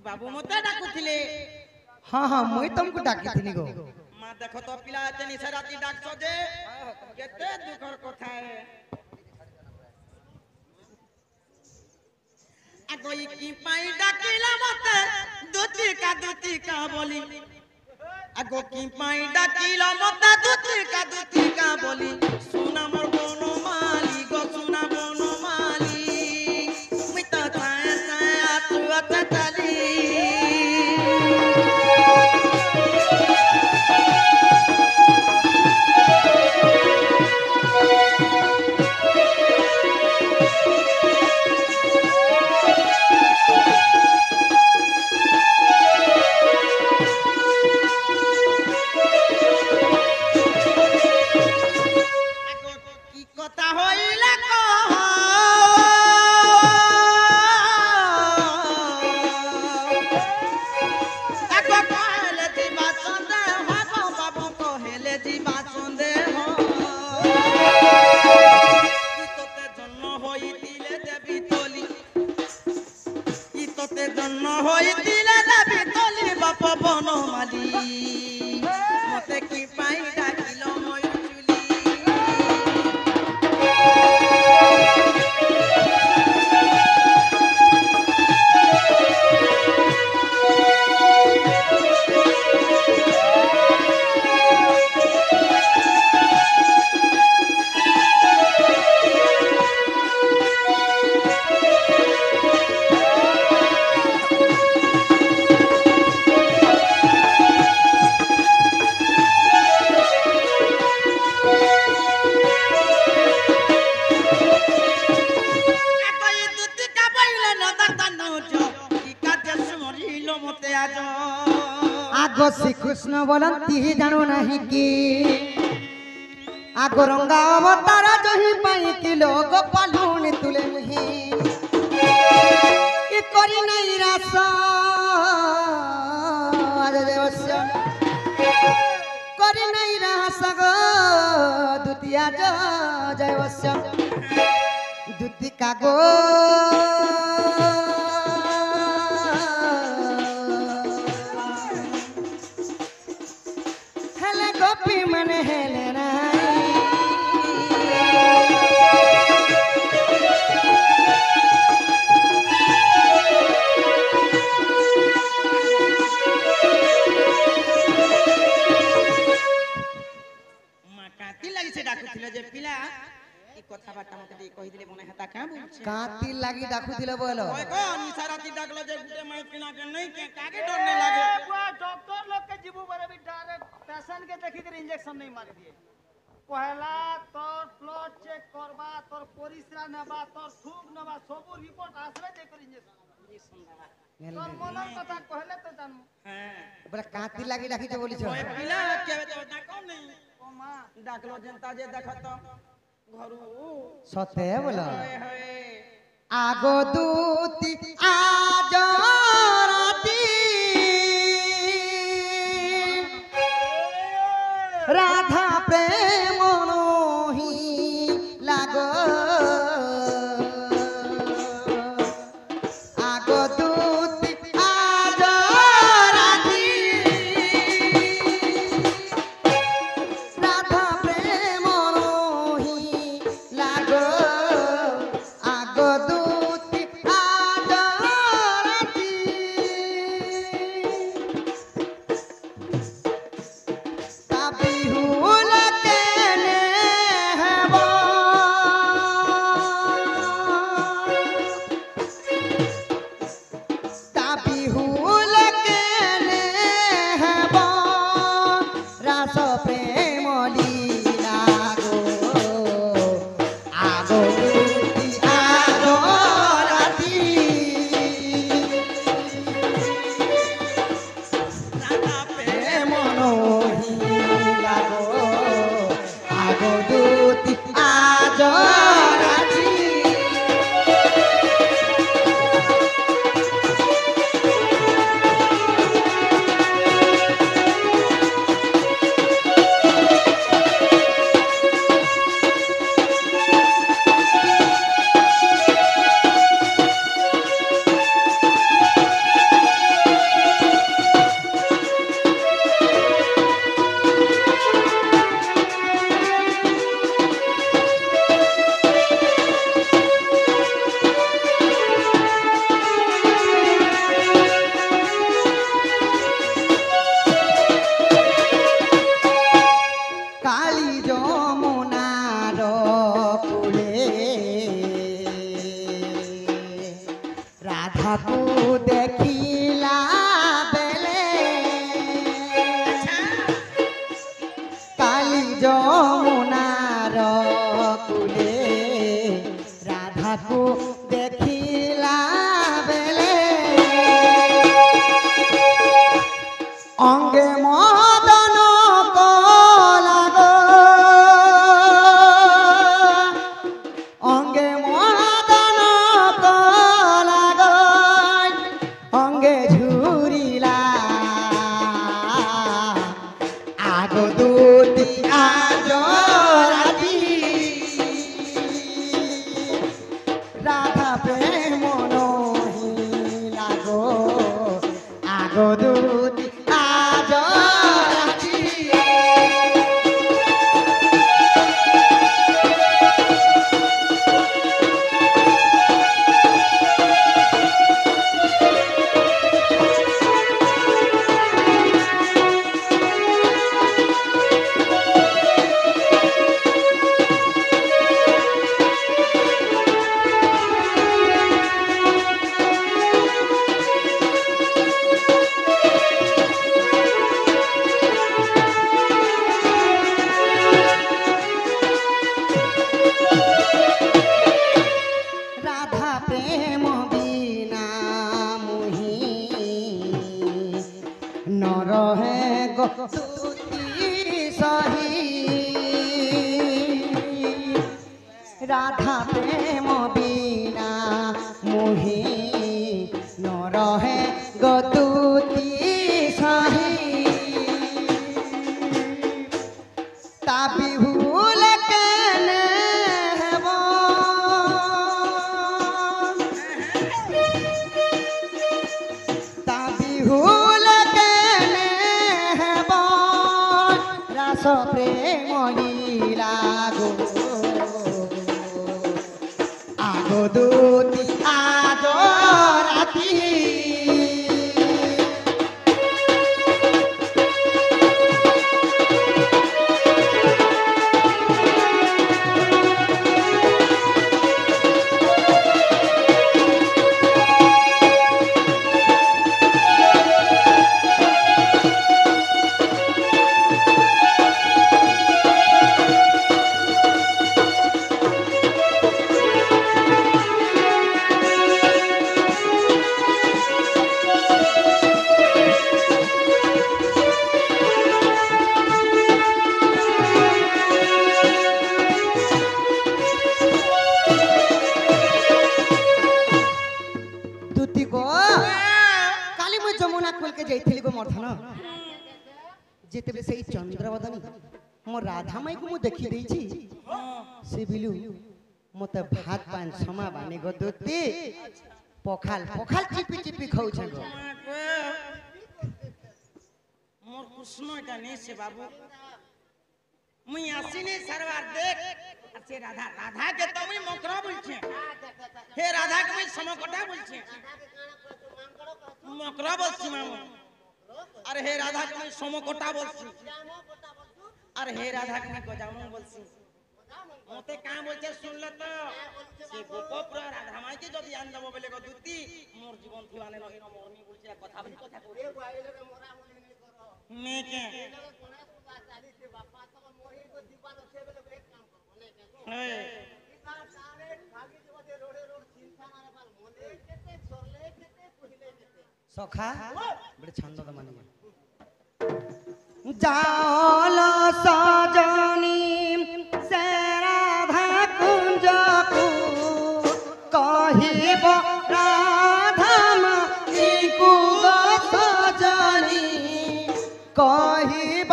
बाबू मते डाकुथिले हाँ हाँ मुई तुमको डाकी थी गो मां देखो तो पिला चनी से राती डाकछो जे केते दुखर कथा है आगोई की पाई डाकिला मते दुती का बोली आगो की पाई डाकिला मते दुती का बोली सुना मोर बोनो माली गो सुना बोनो माली मिता चाय चाय आतु अतली मते की पाई डाकिलो मोय चुली आगो श्री कृष्ण बोलती जानू नहीं कि आगो रंगा अवतार जही पाई कि लोग पालुन तुले मुही कि करी नहीं रास आज देवस्य करी नहीं रास गो द्वितीया जयवस्य द्वितीका गो गोपी मन हेले कथाबार्ता मते दे कहि दिले मने हता का बोलछे काती लागी डाकुथिले बोलो ओए को निशा राती डाकलो जे गुटे माई पिना के नहीं के कागे डर नहीं लागे बुआ डॉक्टर लोग के जीबू बरे भी डायरेक्ट पेशेंट के देखि के इंजेक्शन नहीं मार दिए पहला तोर ब्लड चेक करबा तोर परिश्रा नेबा तोर थूक नेबा सब रिपोर्ट आसले जे कर इंजेक्शन देबा तोर मनर कथा कहले तो जानमु हां बोले काती लागी डाकी जे बोली छ ओए पिला के तो डाको नहीं ओ मां डाकलो जनता जे देखत घरु सते बोला होए आगो दूती आज राती राधा प्रेम मोही लागो आगो दूती आज राती राधा प्रेम मोही लागो आगो दूती রাধাকু দেখিলা বেলে কালী যমুনার কুলে রাধাকু দেখিলা বেলে অঙ্গে মদন কলাগ অঙ্গে মদন কলাগ অঙ্গে ঝুরিলা আগ দুতি আজ রাজি রাধা প্রেম নহিলা গো আগ দুতি আজ রাজি রাধা প্রেম বিনা মুহি নরহে গতুতি সহি রাধা প্রেম বিনা মুহি নরহে গতুতি সহি তা বিহুল কেনে হেব তা বিহুল কেনে হেব রাস প্রেম লীলা গো আগ দুতি আজ রাতি দুতি গো কালি মই যমুনা কুলকে যাইଥିଲି গো মর্ধন যেতেবে সেই চন্দ্রবদনী মো রাধা মাইକୁ ମୁଁ ଦେଖି ଦେଇছি ସେ ବିଲୁ ମତେ ଭାତ ପାନ ସମା ବାନି ଗো ଦୁତି ପଖାଲ ପଖାଲ ଚିପି ଚିପି ଖାଉଛ ଗো মোর কৃষ্ণ এটা নেছে বাবু মুই আসিনি সারবার দেখ আর সে রাধা রাধা কে তো মুই মকরা বলছে হে রাধা কে মুই সমকটা বলছে মকরা বলছি মামু আর হে রাধা কে মুই সমকটা বলছি আর হে রাধা কে মুই গজামু বলছি মতে কা বলছে শুনলে তো সে গোপপুর রাধা মাইকে যদি আন দেব বলে গো দুতি মোর জীবন থিবানে নহিন মরনি বলছে কথা বলি কথা কই মেকে সখা বড় ছন্দ তো মানে জাল সজনী সে রাধা কুঞ্জকু কহিব রাধামণিকু গো সজনী কহিব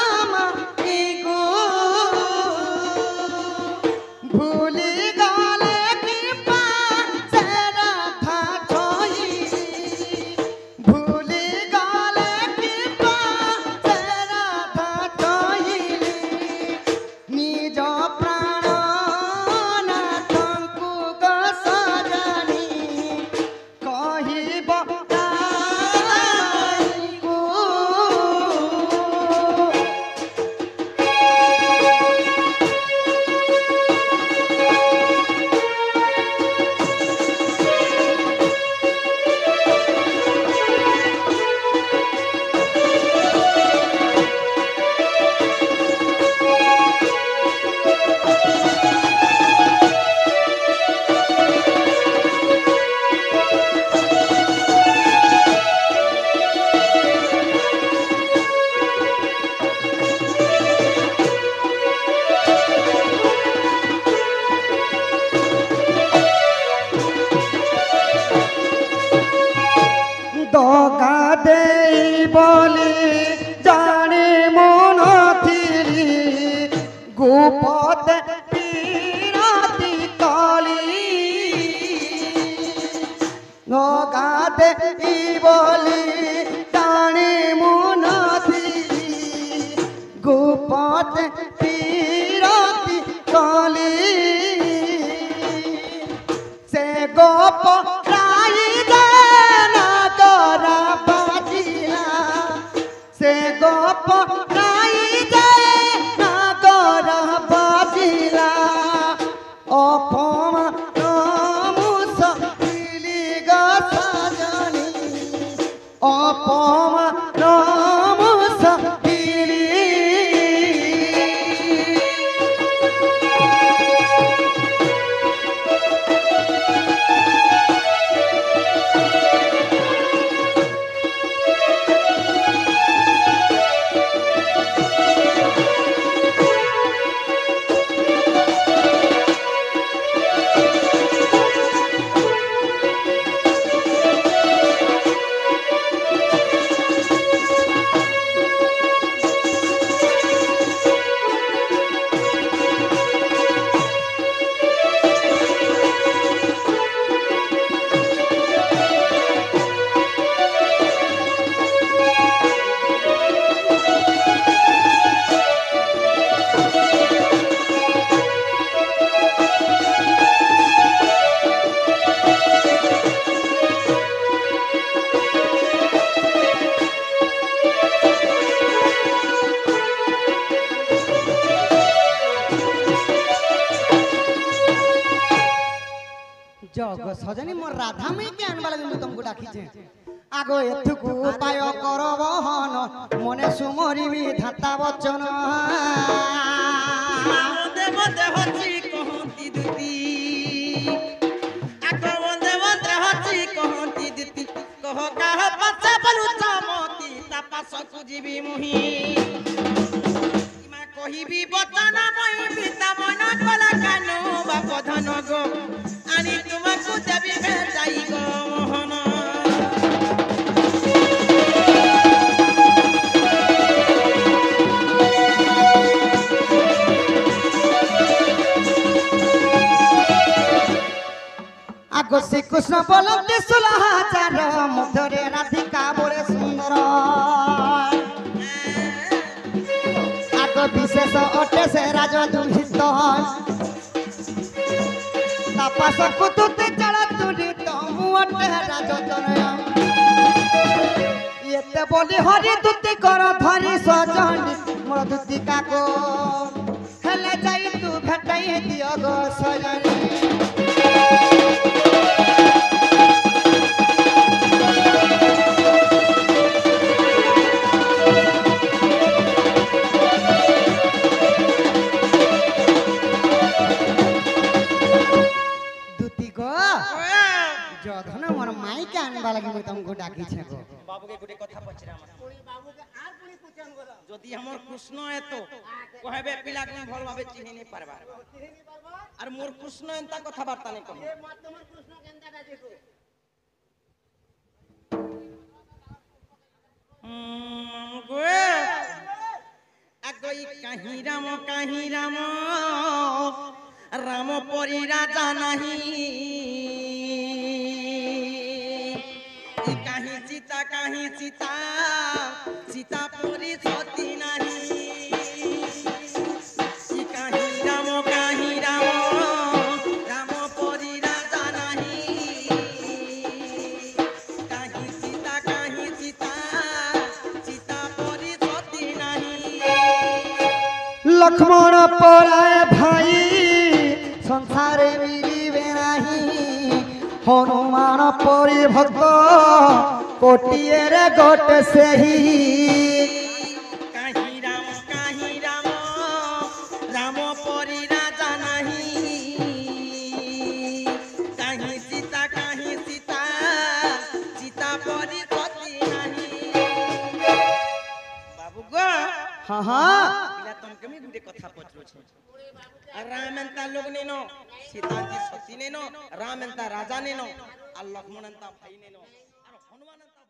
রাধামণিকু ভুলি গলে কৃপা সে রাধা ছই ভুলি গলে কৃপা সে রাধা ছইলি নিজ প্রাণ নাথଙ୍କୁ গো সজনী গোপতে পিরাতি কলি গাতে ই বলি টানি মুনাথি গোপতে পিরাতি কলি সে গোপ রাই না করা বাজিলা সে গোপ রাই না করা বাজিলা অপমান মুসকিলি গা সাজনি অপমান মুসকিলি जग सजनी मोर राधा में के आनबा लगे मु तुमको डाकी छे आगो एथुकु उपाय करब हन मने सुमरी भी धाता वचन বন্দে বন্দে হচ্ছি কহন্তি দুতি আগ বন্দে বন্দে হচ্ছি কহন্তি দুতি কহ কাহ পাছা বলু চামতি তা পাছকু জিবি মুহি ইমা কহিবি বচন মই পিতা মন কলা কানু বাপ ধন গো আনি তোমাকু দেবি ভেজাই গো মোহন आगो श्री कृष्ण बोलते सुलहाचार मधुरे राधिका बड़े सुंदर आगो विशेष अटे से राज दुहित तापास कुतुते चला तुरी तमु अटे राज तनय एते बोली हरि दुति कर धरी सजनी मोर दुति काको हेले जाई तू भेटाई दियो गो सजनी जधन मोर माई के आनबा लगी मु तुमको डाकी छे गो बाबू के गुटे কথা পছরা আমার कोई बाबू के आर कोई पूछन बोला যদি আমার কৃষ্ণ এতো কহবে পিলা কোন ভাল ভাবে চিনি নি পারবা चिन्ह नहीं पारबा আর মোর কৃষ্ণ এন্তা কথা বার্তা নাই কহ ए मत तुम्हार कृष्ण केंदा दा देखो গো আগই কাহি রাম রাম পরি রাজা নাহি কাহি সীতা সীতা পরি সতী নাহি কাহি রাম রাম পরি রাজা নাহি কাহি সীতা সীতা পরি সতী নাহি लक्ष्मण पराय भाई संसारे मिलिबे नाही हनुमान परि भक्त कोटिए रे गोट सेही কাহি রাম রাম পরি রাজা নাহি কাহি সীতা সীতা পরি সতী নাহি বাবু গো हाँ हाँ পিলা তমকে আমি গুটে কথা পচরুছি আর রাম এন্তা লোক নেনো সীতা জি সতী নেনো রাম এন্তা রাজা নেনো আর লক্ষ্মণ এন্তা ভাই নেনো আর হনুমান এন্তা